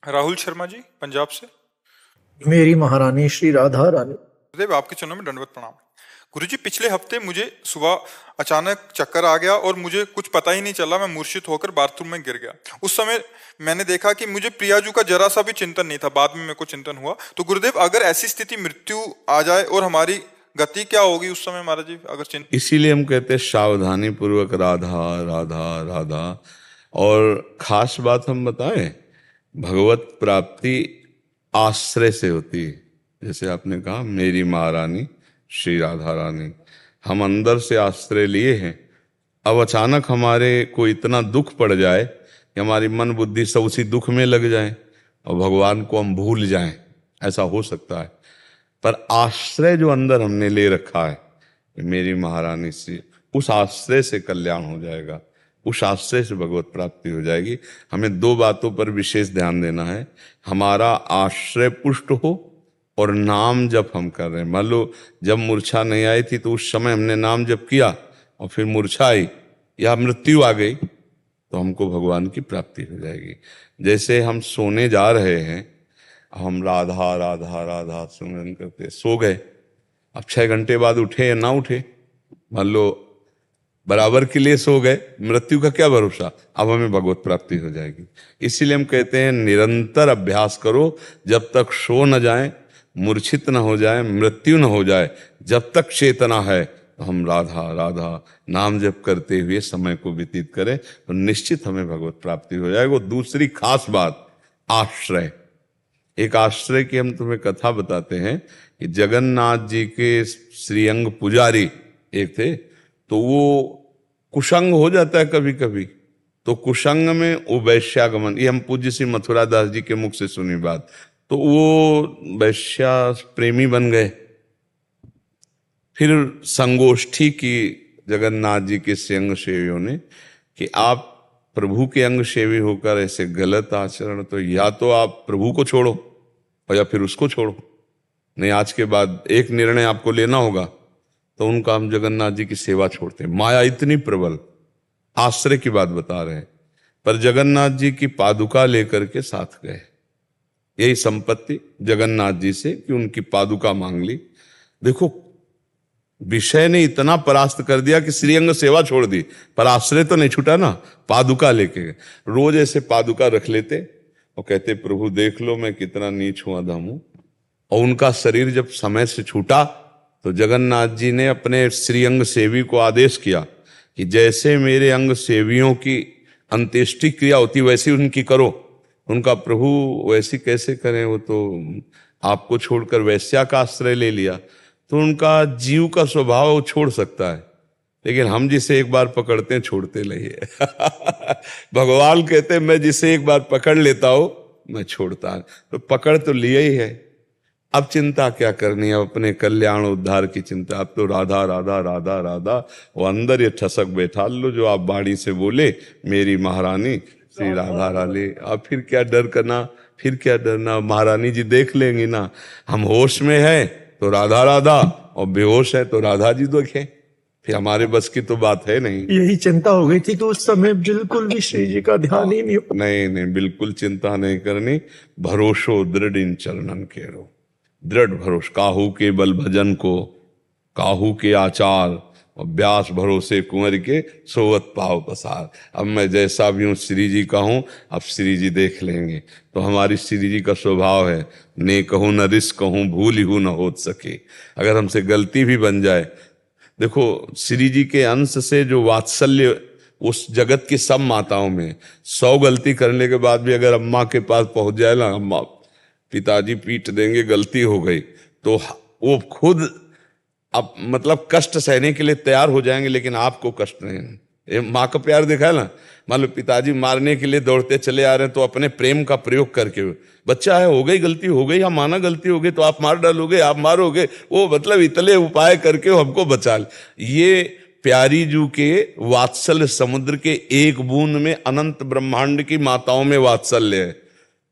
राहुल शर्मा जी, पंजाब से। मेरी महारानी श्री राधा रानी। गुरुदेव, आपके चरणों में दंडवत प्रणाम। गुरुजी, पिछले हफ्ते मुझे सुबह अचानक चक्कर आ गया और मुझे कुछ पता ही नहीं चला, मैं मूर्छित होकर बाथरूम में गिर गया। उस समय मैंने देखा कि मुझे प्रियाजू का जरा सा भी चिंतन नहीं था। बाद में मेरे को चिंतन हुआ। तो गुरुदेव, अगर ऐसी स्थिति मृत्यु आ जाए और हमारी गति क्या होगी उस समय महाराज जी, अगर चिंतन? इसीलिए हम कहते हैं सावधानी पूर्वक राधा राधा राधा। और खास बात हम बताएं, भगवत प्राप्ति आश्रय से होती है। जैसे आपने कहा मेरी महारानी श्री राधा रानी, हम अंदर से आश्रय लिए हैं। अब अचानक हमारे को इतना दुख पड़ जाए कि हमारी मन बुद्धि सब उसी दुख में लग जाए और भगवान को हम भूल जाएं, ऐसा हो सकता है। पर आश्रय जो अंदर हमने ले रखा है मेरी महारानी से, उस आश्रय से कल्याण हो जाएगा, उस आश्रय से भगवत प्राप्ति हो जाएगी। हमें दो बातों पर विशेष ध्यान देना है। हमारा आश्रय पुष्ट हो और नाम जप हम कर रहे हैं। मान लो जब मूर्छा नहीं आई थी तो उस समय हमने नाम जप किया और फिर मूर्छा आई या मृत्यु आ गई तो हमको भगवान की प्राप्ति हो जाएगी। जैसे हम सोने जा रहे हैं, हम राधा राधा राधा सुमरन करते सो गए, अब 6 घंटे बाद उठे या ना उठे, मान लो बराबर के लिए सो गए, मृत्यु का क्या भरोसा, अब हमें भगवत प्राप्ति हो जाएगी। इसीलिए हम कहते हैं निरंतर अभ्यास करो, जब तक सो न जाए, मूर्छित न हो जाए, मृत्यु न हो जाए, जब तक चेतना है तो हम राधा राधा नाम जप करते हुए समय को व्यतीत करें तो निश्चित हमें भगवत प्राप्ति हो जाएगी। दूसरी खास बात, आश्रय। एक आश्रय की हम तुम्हें कथा बताते हैं कि जगन्नाथ जी के श्रीअंग पुजारी एक थे, तो वो कुसंग हो जाता है कभी कभी, तो कुसंग में वो वैश्यागमन, ये हम पूज्य श्री मथुरा दास जी के मुख से सुनी बात, तो वो वैश्या प्रेमी बन गए। फिर संगोष्ठी की जगन्नाथ जी के अंग सेवियों ने कि आप प्रभु के अंग सेवी होकर ऐसे गलत आचरण, तो या तो आप प्रभु को छोड़ो और या फिर उसको छोड़ो, नहीं आज के बाद एक निर्णय आपको लेना होगा। तो उनका हम जगन्नाथ जी की सेवा छोड़ते हैं। माया इतनी प्रबल, आश्रय की बात बता रहे हैं, पर जगन्नाथ जी की पादुका लेकर के साथ गए, यही संपत्ति जगन्नाथ जी से कि उनकी पादुका मांग ली। देखो, विषय ने इतना परास्त कर दिया कि श्रीअंग सेवा छोड़ दी, पर आश्रय तो नहीं छूटा ना, पादुका लेके गए। रोज ऐसे पादुका रख लेते और कहते प्रभु देख लो मैं कितना नीच हूं, अधम हूं। और उनका शरीर जब समय से छूटा तो जगन्नाथ जी ने अपने श्रीअंग सेवी को आदेश किया कि जैसे मेरे अंग सेवियों की अंत्येष्टि क्रिया होती वैसी उनकी करो। उनका प्रभु वैसी कैसे करें, वो तो आपको छोड़कर वैश्या का आश्रय ले लिया। तो उनका जीव का स्वभाव छोड़ सकता है, लेकिन हम जिसे एक बार पकड़ते हैं छोड़ते नहीं है। भगवान कहते हैं मैं जिसे एक बार पकड़ लेता हूं मैं छोड़ता हूं, तो पकड़ तो लिया ही है। अब चिंता क्या करनी है, अपने कल्याण उद्धार की चिंता। अब तो राधा राधा राधा राधा, वो अंदर ये ठसक बैठा लो जो आप बाणी से बोले मेरी महारानी श्री राधा रानी। अब फिर क्या डर करना, फिर क्या डरना, महारानी जी देख लेंगी ना। हम होश में हैं तो राधा राधा और बेहोश है तो राधा जी देखें, फिर हमारे बस की तो बात है नहीं। यही चिंता हो गई थी कि उस समय बिल्कुल भी श्री जी का ध्यान ही नहीं हो। नहीं, बिल्कुल चिंता नहीं करनी। भरोसो दृढ़ इन चरणन केरो, दृढ़ भरोस, काहू के बल भजन को, काहू के आचार और व्यास भरोसे कुंवर के सोवत पाव पसार। अब मैं जैसा भी हूँ श्री जी का हूँ, अब श्री जी देख लेंगे। तो हमारी श्री जी का स्वभाव है ने कहूँ न रिस कहूँ भूल ही न हो सके। अगर हमसे गलती भी बन जाए, देखो श्री जी के अंश से जो वात्सल्य उस जगत की सब माताओं में, 100 गलती करने के बाद भी अगर अम्मा के पास पहुंच जाए ना, अम्मा पिताजी पीट देंगे गलती हो गई, तो वो खुद अब मतलब कष्ट सहने के लिए तैयार हो जाएंगे, लेकिन आपको कष्ट नहीं। ये माँ का प्यार देखा है ना, मान लो पिताजी मारने के लिए दौड़ते चले आ रहे हैं तो अपने प्रेम का प्रयोग करके, बच्चा है हो गई गलती हो गई, हम माना गलती हो गई तो आप मार डालोगे, आप मारोगे, वो मतलब इतने उपाय करके हमको बचा ले। ये प्यारी जू के वात्सल्य समुद्र के एक बूंद में अनंत ब्रह्मांड की माताओं में वात्सल्य है।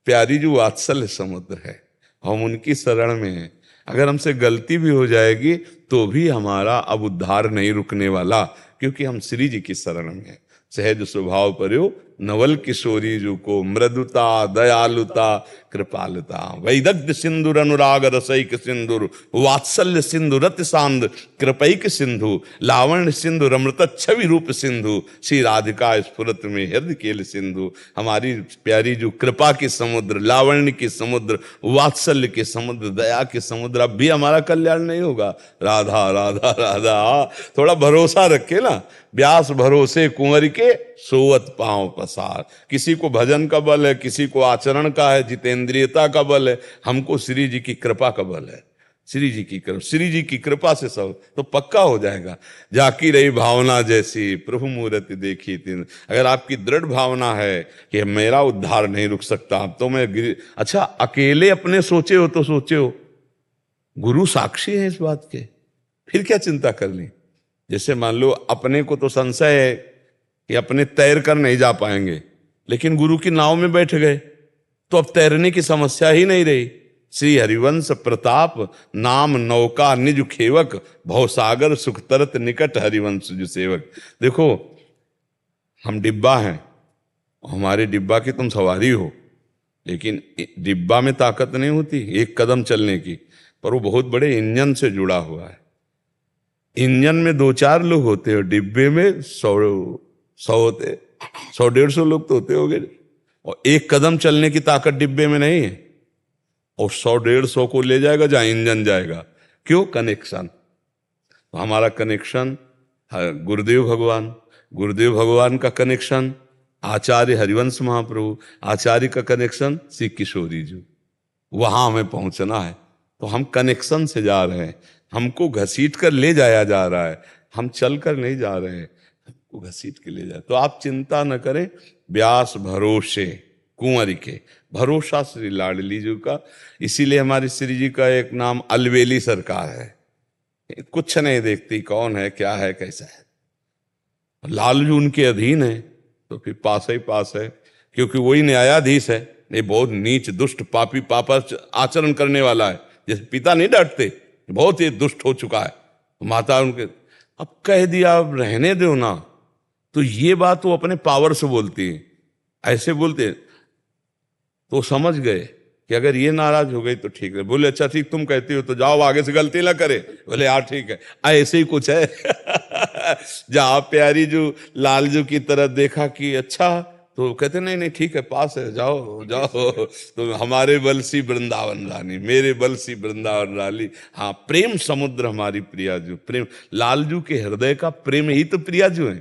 प्यारी जो वात्सल्य समुद्र है, हम उनकी शरण में हैं। अगर हमसे गलती भी हो जाएगी तो भी हमारा अब उद्धार नहीं रुकने वाला, क्योंकि हम श्री जी की शरण में हैं। सहज स्वभाव पर्यो नवल किशोरी जू को, मृदुता, दयालुता, कृपालुता। वैदग्ध सिंधुर अनुराग रसैक सिंधुर, वात्सल्य सिंधु रति सांद कृपैक सिंधु, लावण्य सिंधु अमृत छवि रूप सिंधु, श्री राधिका स्फुरत में हृदय केल सिंधु। हमारी प्यारी जो कृपा के समुद्र, लावण्य के समुद्र, वात्सल्य के समुद्र, दया के समुद्र, अब भी हमारा कल्याण नहीं होगा। राधा राधा राधा, थोड़ा भरोसा रखे ना। व्यास भरोसे कुंवर के, सोवत पांव पसार। किसी को भजन का बल है, किसी को आचरण का है, जितेंद्रियता का बल है, हमको श्री जी की कृपा का बल है। श्री जी की कृपा, श्री जी की कृपा से सब तो पक्का हो जाएगा। जाकी रही भावना जैसी, प्रभु मूर्ति देखी तीन। अगर आपकी दृढ़ भावना है कि मेरा उद्धार नहीं रुक सकता, अब तो मैं अच्छा अकेले अपने सोचे हो तो सोचे हो, गुरु साक्षी है इस बात के, फिर क्या चिंता करनी। जैसे मान लो अपने को तो संशय है कि अपने तैर कर नहीं जा पाएंगे, लेकिन गुरु की नाव में बैठ गए तो अब तैरने की समस्या ही नहीं रही। श्री हरिवंश प्रताप नाम नौका निज खेवक, भवसागर सुख तरत निकट हरिवंश जो सेवक। देखो हम डिब्बा हैं, हमारे डिब्बा की तुम सवारी हो, लेकिन डिब्बा में ताकत नहीं होती एक कदम चलने की, पर वो बहुत बड़े इंजन से जुड़ा हुआ है। इंजन में 2-4 लोग होते हो, डिब्बे में 100 होते, 100-150 लोग तो होते होंगे, और एक कदम चलने की ताकत डिब्बे में नहीं है, और 100-150 को ले जाएगा जहां इंजन जाएगा। क्यों? कनेक्शन। तो हमारा कनेक्शन गुरुदेव भगवान, गुरुदेव भगवान का कनेक्शन आचार्य हरिवंश महाप्रभु, आचार्य का कनेक्शन श्री किशोरी जी। वहां हमें पहुंचना है, तो हम कनेक्शन से जा रहे हैं। हमको घसीट कर ले जाया जा रहा है, हम चल कर नहीं जा रहे हैं, हमको घसीट के ले जाए। तो आप चिंता न करें, व्यास भरोसे कुंवर के, भरोसा श्री लाडली जी का। इसीलिए हमारी श्री जी का एक नाम अलवेली सरकार है, कुछ नहीं देखती कौन है, क्या है, कैसा है। लाल जी उनके अधीन है तो फिर पास ही पास है, क्योंकि वही न्यायाधीश है। ये बहुत नीच दुष्ट पापी पापा आचरण करने वाला है, जैसे पिता नहीं डांटते, बहुत ही दुष्ट हो चुका है। माता उनके अब कह दिया अब रहने दो ना, तो ये बात वो अपने पावर से बोलती है, ऐसे बोलते तो समझ गए कि अगर ये नाराज हो गई तो ठीक है। बोले अच्छा ठीक तुम कहती हो तो जाओ आगे से गलती ना करे। बोले यार ठीक है, ऐसे ही कुछ है। जहाँ प्यारी जो लालजू की तरफ देखा कि अच्छा, तो कहते नहीं नहीं ठीक है, पास है, जाओ जाओ। तो हमारे बलसी वृंदावन रानी, मेरे बलसी वृंदावन रानी। हाँ, प्रेम समुद्र हमारी प्रियाजू, प्रेम लालजू के हृदय का प्रेम ही तो प्रियाजू है।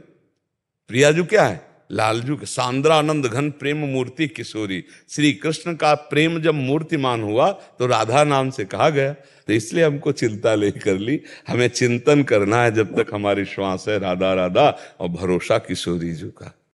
प्रियाजू क्या है? लालजू के सांद्रानंद घन प्रेम मूर्ति किशोरी। श्री कृष्ण का प्रेम जब मूर्तिमान हुआ तो राधा नाम से कहा गया। तो इसलिए हमको चिंता नहीं कर ली, हमें चिंतन करना है जब तक हमारी श्वास है, राधा राधा, और भरोसा किशोरी जी का।